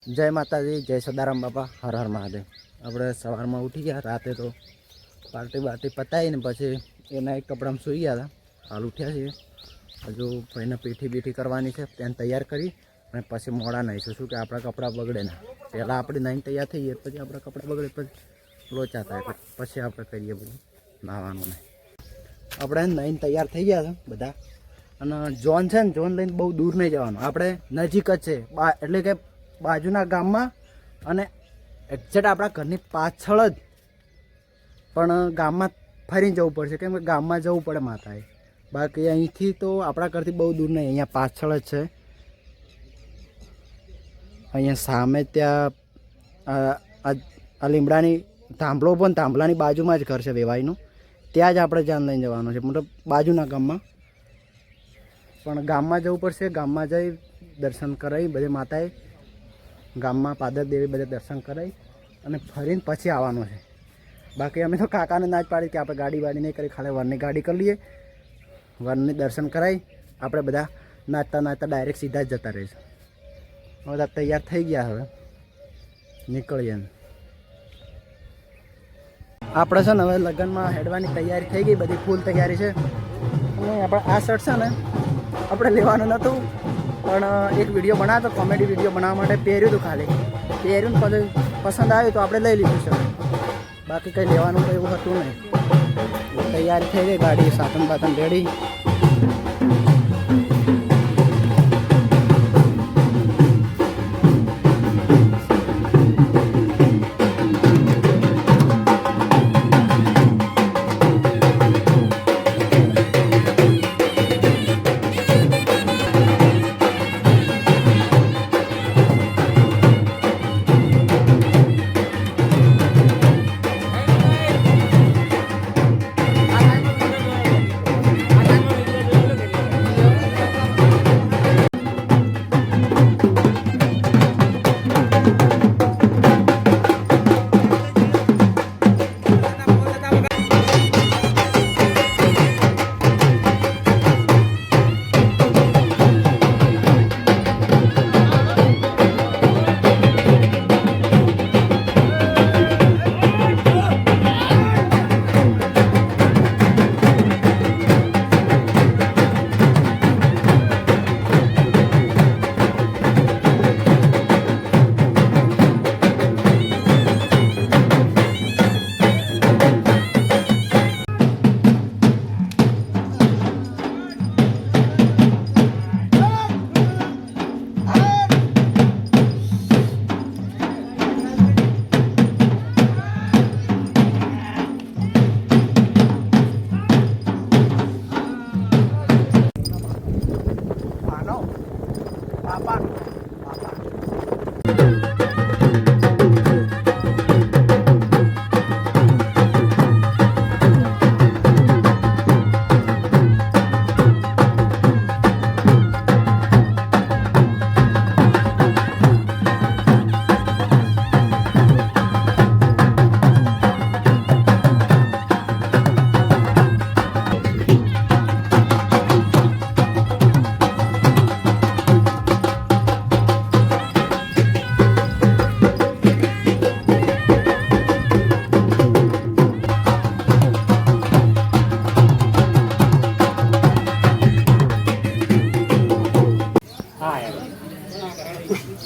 જય માતાજી, જય સદારામ બાપા, હર હર મહાદેવ। આપણે સવારમાં ઉઠી ગયા, રાતે તો પાર્ટી બાર્ટી પતાવીને પછી એના એક કપડામાં સૂઈ ગયા હતા। હાલ ઉઠ્યા છીએ, હજુ ભાઈને પીઠી બીઠી કરવાની છે, તેને તૈયાર કરી અને પછી મોડા નાહીશું, શું કે આપણા કપડાં બગડે ના। પહેલાં આપણે નાહીને તૈયાર થઈએ પછી આપણા કપડાં બગડે, પછી લોચા થાય, એટલે પછી આપણે કરીએ બધું નાહવાનું નહીં। આપણે નાહીને તૈયાર થઈ ગયા છે બધા, અને જોન છે ને, જોન લઈને બહુ દૂર નહીં જવાનું, આપણે નજીક જ છે, એટલે કે બાજુના ગામમાં અને એક્ઝેક્ટ આપણા ઘરની પાછળ જ, પણ ગામમાં ફરીને જવું પડશે, કેમ કે ગામમાં જવું પડે માતાએ। બાકી અહીંથી તો આપણા ઘરથી બહુ દૂર નહીં, અહીંયા પાછળ જ છે। અહીંયા સામે ત્યાં આ લીમડાની થાંભલો પણ, થાંભલાની બાજુમાં જ ઘર છે વેવાઈનું, ત્યાં જ આપણે જાન લઈને જવાનું છે, મતલબ બાજુના ગામમાં। પણ ગામમાં જવું પડશે, ગામમાં જઈ દર્શન કરાવી બધે માતાએ, ગામમાં પાદર દેવી બધે દર્શન કરાવી અને ફરીને પછી આવવાનું છે। બાકી અમે તો કાકાને ના જ પાડી કે આપણે ગાડી વાડી નહીં કરી, ખાલી વરની ગાડી કરી લઈએ, વરની દર્શન કરાવી આપણે બધા નાચતા નાચતા ડાયરેક્ટ સીધા જ જતા રહીશું। બધા તૈયાર થઈ ગયા, હવે નીકળીએ। આપણે છે ને હવે લગ્નમાં હેડવાની તૈયારી થઈ ગઈ, બધી ફૂલ તૈયારી છે। અને આપણે આ શર્ટ છે ને આપણે લેવાનું નહોતું, પણ એક વિડીયો બનાવ્યો તો, કોમેડી વિડીયો બનાવવા માટે પહેર્યું હતું, ખાલી પહેર્યું ને પછી પસંદ આવ્યું તો આપણે લઈ લીધું છે। બાકી કંઈ લેવાનું કંઈ એવું હતું નહીં, તૈયારી થઈ ગઈ, ગાડી સાધન બાધન રેડી।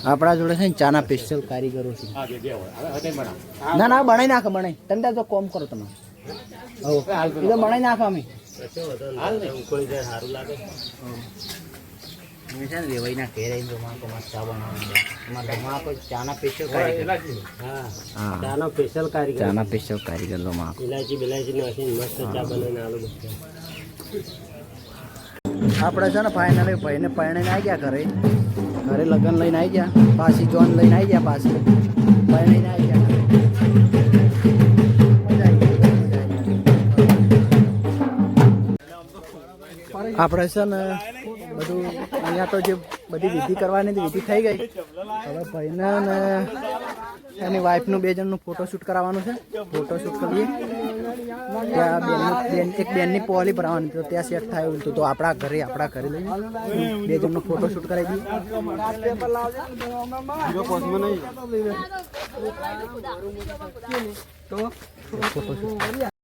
આપણા જોડે છે ને ચાના સ્પેશિયલ કારીગરો છે। ના ના બનાવી નાખો, બનાવી તમે તો કોમ કરો તમે, એ તો બનાવી નાખો અમે છે ને વેવાઈના ઘેર આવીને ચા બનાવવાનું, ચાના સ્પેશિયલ કારીગર, ચાના સ્પેશિયલ કારીગર, ચાના સ્પેશિયલ કારીગર લો માં ઇલાયચી બિલાયચી નાખીને મસ્ત ચા બનાવીને આલો બધું। આપણે છે ને ફાઇનલી ભાઈને પરણીને આવી ગયા ઘરે, ઘરે લગ્ન લઈને આવી ગયા, પાછી જોન લઈને આવી ગયા, પાછી પરણીને આવી ગયા। આપણે છે ને બધું અહીંયા તો જે બધી વિધિ કરવાની વિધિ થઈ ગઈ, હવે ભાઈને ને એની વાઈફનું 2 જણનું ફોટોશૂટ કરાવવાનું છે, ફોટોશૂટ કરીએ ત્યાં એક બેનની પોલી ભરાવાની તો ત્યાં સેટ થાય એવું તો આપણા ઘરે લઈએ બે જણનો ફોટોશૂટ કરાવી દઈએ તો ફોટોશૂટ